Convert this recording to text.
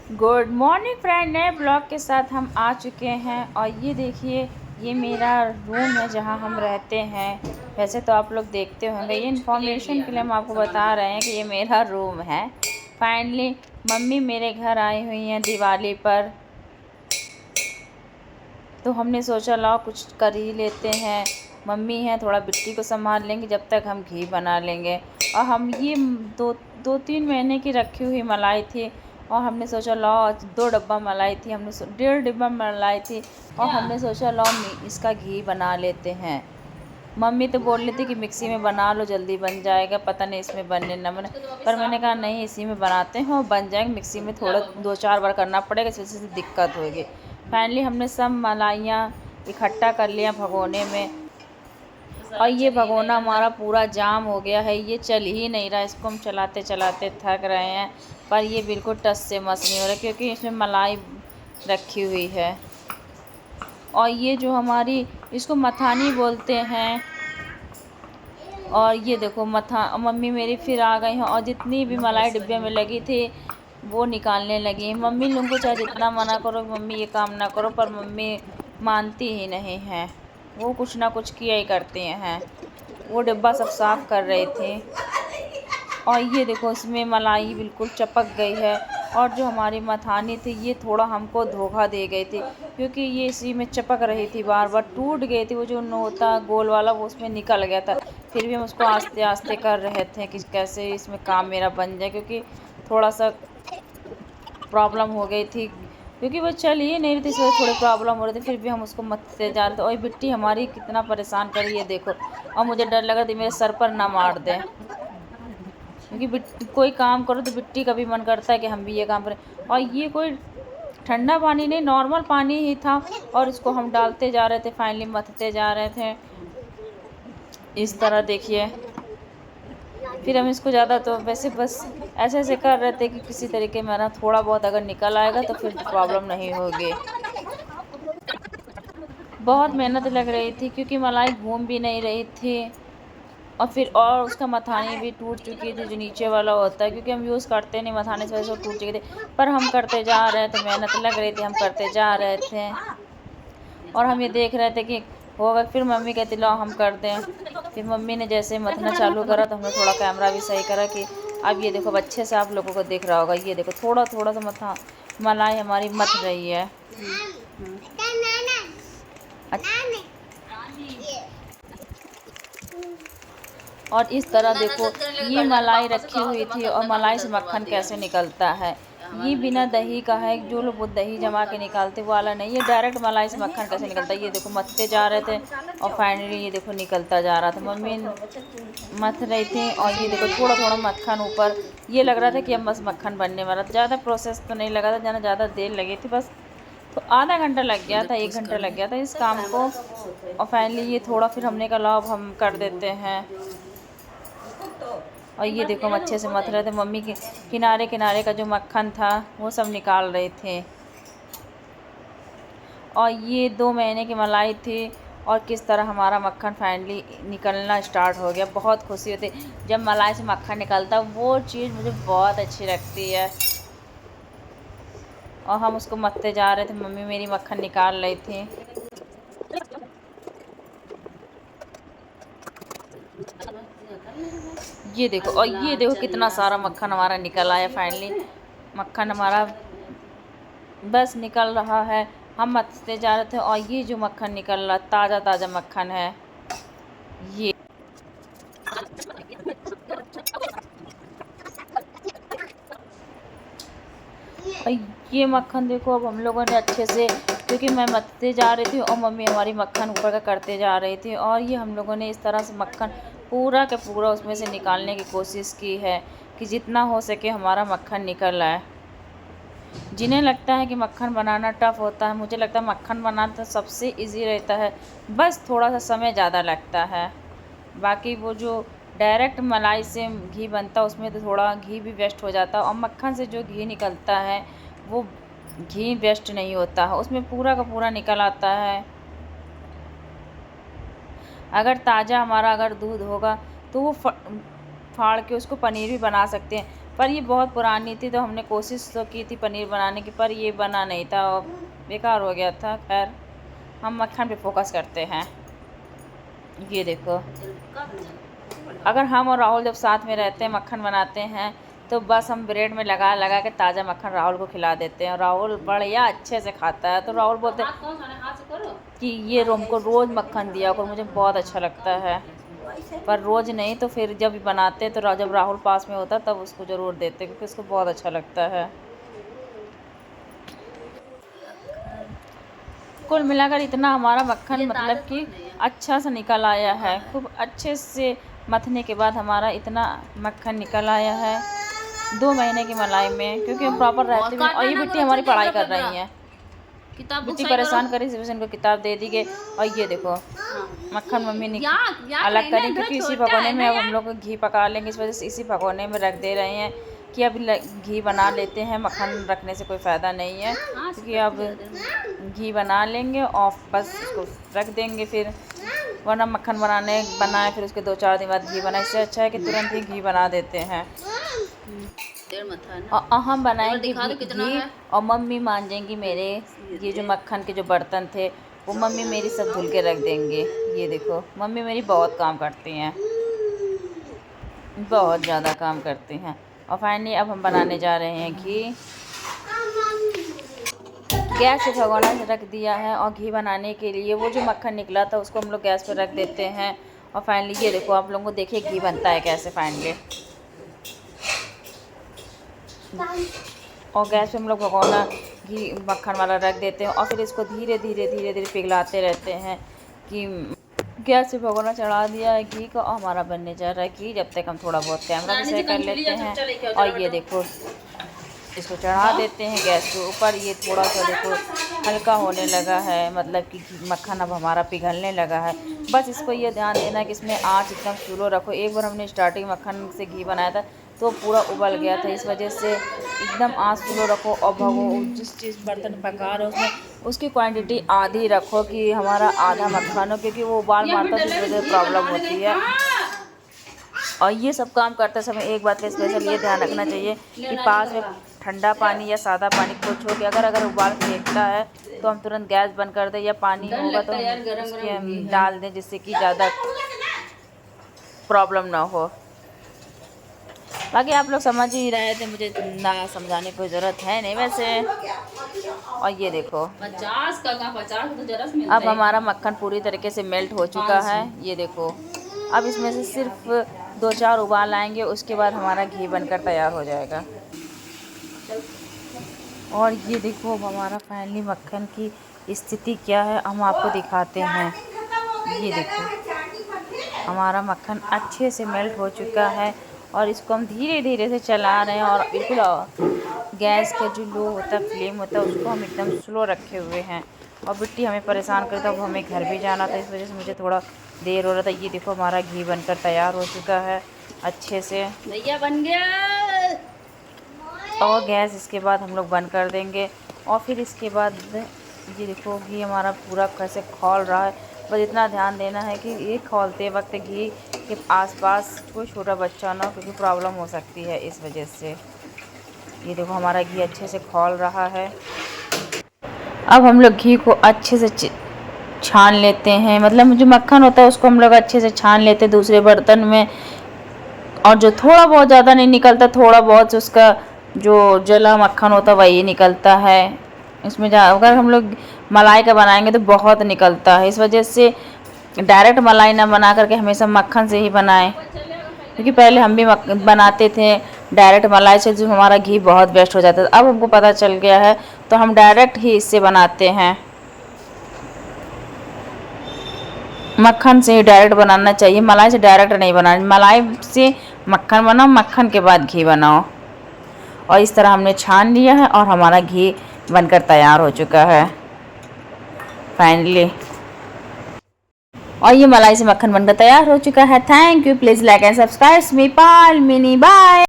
Good morning friend, नए blog के साथ हम आ चुके हैं। और ये देखिए, ये मेरा रूम है जहाँ हम रहते हैं। वैसे तो आप लोग देखते होंगे, ये इन्फॉर्मेशन के लिए हम आपको बता रहे हैं कि ये मेरा रूम है। फाइनली मम्मी मेरे घर आई हुई हैं दिवाली पर, तो हमने सोचा लाओ कुछ कर ही लेते हैं। मम्मी हैं, थोड़ा बिट्टी को संभाल लेंगे जब तक हम घी बना लेंगे। और हम ये दो दो तीन महीने की रखी हुई मलाई थी, और हमने सोचा लाओ 2 डब्बा मलाई थी, हमने 1.5 डिब्बा मलाई थी, और हमने सोचा लाओ इसका घी बना लेते हैं। मम्मी तो बोल रही थी कि मिक्सी में बना लो जल्दी बन जाएगा, पता नहीं इसमें बनने न बने। पर मैंने कहा नहीं, इसी में बनाते हैं और बन जाएंगे। मिक्सी में थोड़ा 2-4 बार करना पड़ेगा, इस वजह से दिक्कत होगी। फाइनली हमने सब मलाइयाँ इकट्ठा कर लिया भगोने में। और ये भगोना हमारा पूरा जाम हो गया है, ये चल ही नहीं रहा। इसको हम चलाते चलाते थक रहे हैं, पर ये बिल्कुल टस से मस नहीं हो रहा, क्योंकि इसमें मलाई रखी हुई है। और ये जो हमारी, इसको मथानी बोलते हैं। और ये देखो मम्मी मेरी फिर आ गई हैं, और जितनी भी मलाई डिब्बे में लगी थी वो निकालने लगी। मम्मी लोगों को चाहे जितना मना करो मम्मी ये काम ना करो, पर मम्मी मानती ही नहीं हैं। वो कुछ ना कुछ किया ही करती हैं। वो डिब्बा सब साफ़ कर रही थी। और ये देखो, इसमें मलाई बिल्कुल चपक गई है। और जो हमारी मथानी थी ये थोड़ा हमको धोखा दे गई थी, क्योंकि ये इसी में चपक रही थी, बार बार टूट गई थी। वो जो नोता गोल वाला वो उसमें निकल गया था। फिर भी हम उसको आस्ते आस्ते कर रहे थे कि कैसे इसमें काम मेरा बन जाए, क्योंकि थोड़ा सा प्रॉब्लम हो गई थी, क्योंकि वो चल ही नहीं रही थी, इस वजह से थोड़ी प्रॉब्लम हो रही थी। फिर भी हम उसको मथते जा रहे थे। और बिट्टी हमारी कितना परेशान कर रही है देखो। और मुझे डर लग रहा था मेरे सर पर ना मार दे, क्योंकि कोई काम करो तो बिट्टी का भी मन करता है कि हम भी ये काम करें। और ये कोई ठंडा पानी नहीं, नॉर्मल पानी ही था, और इसको हम डालते जा रहे थे, फाइनली मथते जा रहे थे इस तरह देखिए। फिर हम इसको ज़्यादा तो वैसे बस ऐसे ऐसे कर रहे थे कि किसी तरीके में ना थोड़ा बहुत अगर निकल आएगा तो फिर प्रॉब्लम नहीं होगी। बहुत मेहनत लग रही थी, क्योंकि मलाई घूम भी नहीं रही थी। और उसका मथानी भी टूट चुकी थी, जो नीचे वाला होता है, क्योंकि हम यूज़ करते नहीं मथाने, से वजह से वो टूट चुके थे। पर हम करते जा रहे थे, मेहनत लग रही थी, हम करते जा रहे थे। और हम ये देख रहे थे कि होगा। फिर मम्मी कहती लो हम कर दें। फिर मम्मी ने जैसे मथना चालू करा तो हमने थोड़ा कैमरा भी सही करा कि अब ये देखो अच्छे से आप लोगों को दिख रहा होगा। ये देखो थोड़ा थोड़ा सा मलाई हमारी मथ रही है। और इस तरह देखो, ये मलाई रखी हुई थी, और मलाई से मक्खन कैसे निकलता है। ये बिना दही का है, जो लोग वो दही जमा के निकालते वो वाला नहीं, ये डायरेक्ट मलाई से मक्खन कैसे निकलता है। ये देखो मथते जा रहे थे, और फाइनली ये देखो निकलता जा रहा था। मम्मी मथ रही थी, और ये देखो थोड़ा थोड़ा मक्खन ऊपर। ये लग रहा था कि अब बस मक्खन बनने वाला था। ज़्यादा प्रोसेस तो नहीं लगा था, ज़्यादा देर लगी थी, बस तो आधा घंटा लग गया था, 1 घंटा लग गया था इस काम को। और फाइनली ये थोड़ा फिर हमने कहा लाओ अब हम कर देते हैं। और ये देखो हम अच्छे से मथ रहे थे। मम्मी के किनारे किनारे का जो मक्खन था वो सब निकाल रहे थे। और ये 2 महीने की मलाई थी, और किस तरह हमारा मक्खन फाइनली निकलना स्टार्ट हो गया। बहुत खुशी होती जब मलाई से मक्खन निकलता, वो चीज़ मुझे बहुत अच्छी लगती है। और हम उसको मथते जा रहे थे, मम्मी मेरी मक्खन निकाल रही थी। ये देखो, और ये देखो कितना सारा मक्खन हमारा निकल आया फाइनली। मक्खन हमारा बस निकल रहा है, हम मथते जा रहे थे। और ये जो मक्खन निकल रहा ताज़ा ताज़ा मक्खन है ये। और ये मक्खन देखो, अब हम लोगों ने अच्छे से, क्योंकि मैं मथते जा रही थी और मम्मी हमारी मक्खन ऊपर का करते जा रही थी, और ये हम लोगों ने इस तरह से मक्खन पूरा का पूरा उसमें से निकालने की कोशिश की है कि जितना हो सके हमारा मक्खन निकल आए। जिन्हें लगता है कि मक्खन बनाना टफ़ होता है, मुझे लगता है मक्खन बनाना तो सबसे इजी रहता है, बस थोड़ा सा समय ज़्यादा लगता है। बाकी वो जो डायरेक्ट मलाई से घी बनता है उसमें तो थोड़ा घी भी वेस्ट हो जाता है, और मक्खन से जो घी निकलता है वो घी वेस्ट नहीं होता है, उसमें पूरा का पूरा निकल आता है। अगर ताज़ा हमारा अगर दूध होगा तो वो फाड़ के उसको पनीर भी बना सकते हैं। पर ये बहुत पुरानी थी, तो हमने कोशिश तो की थी पनीर बनाने की, पर ये बना नहीं था और बेकार हो गया था। खैर हम मक्खन पे फोकस करते हैं। ये देखो, अगर हम और राहुल जब साथ में रहते हैं मक्खन बनाते हैं तो बस हम ब्रेड में लगा लगा के ताज़ा मक्खन राहुल को खिला देते हैं। राहुल बढ़िया अच्छे से खाता है। तो राहुल बोलते हैं कि ये हमको रोज़ मक्खन दिया करो, मुझे बहुत अच्छा लगता है। पर रोज़ नहीं, तो फिर जब बनाते हैं तो जब राहुल पास में होता तब उसको ज़रूर देते, क्योंकि उसको बहुत अच्छा लगता है। कुल मिलाकर इतना हमारा मक्खन मतलब कि अच्छा सा निकल आया है। खूब अच्छे से मथने के बाद हमारा इतना मक्खन निकल आया है 2 महीने की मलाई में, क्योंकि हम प्रॉपर रहते हैं। और ये बिट्टी हमारी पढ़ाई कर रही है, बिट्टी परेशान करी, इसी वजह से इनको किताब दे दी गई। और ये देखो मक्खन मम्मी ने अलग करी, क्योंकि इसी भगोने में अब हम लोग घी पका लेंगे, इस वजह से इसी भगोने में रख दे रहे हैं कि अब घी बना लेते हैं। मक्खन रखने से कोई फ़ायदा नहीं है, क्योंकि अब घी बना लेंगे और बस उसको रख देंगे फिर, वरना मक्खन बनाए फिर उसके 2-4 दिन बाद घी बनाए। इससे अच्छा है कि तुरंत ही घी बना देते हैं। और हम बनाएंगे घी और मम्मी मान जाएंगी मेरे ये जो मक्खन के जो बर्तन थे वो मम्मी मेरी सब धुल के रख देंगे। ये देखो मम्मी मेरी बहुत काम करती हैं, बहुत ज़्यादा काम करती हैं। और फाइनली अब हम बनाने जा रहे हैं घी। गैस पे भगोना रख दिया है और घी बनाने के लिए वो जो मक्खन निकला था उसको हम लोग गैस पे रख देते हैं। और फाइनली ये देखो आप लोगों को देखिए घी बनता है कैसे फाइनली। और गैस पे हम लोग भगोना घी मक्खन वाला रख देते हैं और फिर इसको धीरे धीरे पिघलाते रहते हैं। कि गैस पे भगोना चढ़ा दिया है घी का और हमारा बनने जा रहा है घी। जब तक हम थोड़ा बहुत कैमरा भी सही कर लेते हैं। और ये देखो इसको चढ़ा देते हैं गैस के ऊपर। ये थोड़ा सा देखो हल्का होने लगा है, मतलब कि मक्खन अब हमारा पिघलने लगा है। बस इसको ये ध्यान देना कि इसमें आँच एकदम स्लो रखो। एक बार हमने स्टार्टिंग मक्खन से घी बनाया था तो पूरा उबल गया था, इस वजह से एकदम आँच स्लो रखो। और जिस चीज़ बर्तन पका रहे हो उसमें उसकी क्वांटिटी आधी रखो कि हमारा आधा मक्खन हो, क्योंकि वो उबाल मारता है तो इस वजह से प्रॉब्लम होती है। और ये सब काम करते समय एक बात का स्पेशल ये ध्यान रखना चाहिए कि पास में ठंडा पानी या सादा पानी कुछ हो कि अगर उबाल फेंकता है तो हम तुरंत गैस बंद कर दें, या पानी होगा तो हम डाल दें, जिससे कि ज़्यादा प्रॉब्लम ना हो। बाकी आप लोग समझ ही रहे थे, मुझे ना समझाने की ज़रूरत है नहीं वैसे। और ये देखो 50 तो जरा अब हमारा मक्खन पूरी तरीके से मेल्ट हो चुका है। ये देखो अब इसमें से सिर्फ 2-4 उबाल आएंगे, उसके बाद हमारा घी बनकर तैयार हो जाएगा। और ये देखो अब हमारा फाइनली मक्खन की स्थिति क्या है हम आपको दिखाते हैं। ये देखो हमारा मक्खन अच्छे से मेल्ट हो चुका है और इसको हम धीरे धीरे से चला रहे हैं। और बिल्कुल गैस का जो लो होता है फ्लेम होता है उसको हम एकदम स्लो रखे हुए हैं। और बिट्टी हमें परेशान करता है, हमें घर भी जाना था, इस वजह से मुझे थोड़ा देर हो रहा था। ये देखो हमारा घी बनकर तैयार हो चुका है अच्छे से, भैया बन गया। और गैस इसके बाद हम लोग बंद कर देंगे। और फिर इसके बाद ये देखो घी हमारा पूरा कैसे खौल रहा है। बस इतना ध्यान देना है कि ये खौलते वक्त घी के आसपास कोई छोटा बच्चा ना हो, क्योंकि प्रॉब्लम हो सकती है इस वजह से। ये देखो हमारा घी अच्छे से खौल रहा है। अब हम लोग घी को अच्छे से छान लेते हैं, मतलब जो मक्खन होता है उसको हम लोग अच्छे से छान लेते हैं दूसरे बर्तन में। और जो थोड़ा बहुत ज़्यादा नहीं निकलता, थोड़ा बहुत उसका जो जला मक्खन होता है वही निकलता है। इसमें अगर हम लोग मलाई का बनाएंगे तो बहुत निकलता है, इस वजह से डायरेक्ट मलाई ना बना करके हमेशा मक्खन से ही बनाएं। क्योंकि पहले हम भी बनाते थे डायरेक्ट मलाई से, जो हमारा घी बहुत वेस्ट हो जाता था। अब हमको पता चल गया है तो हम डायरेक्ट ही इससे बनाते हैं। मक्खन से ही डायरेक्ट बनाना चाहिए, मलाई से डायरेक्ट नहीं बनाना। मलाई से मक्खन बनाओ, मक्खन के बाद घी बनाओ। और इस तरह हमने छान लिया है और हमारा घी बनकर तैयार हो चुका है फाइनली। और ये मलाई से मक्खन बनकर तैयार हो चुका है। Thank you, please like and subscribe मी पाल मिनी, बाय।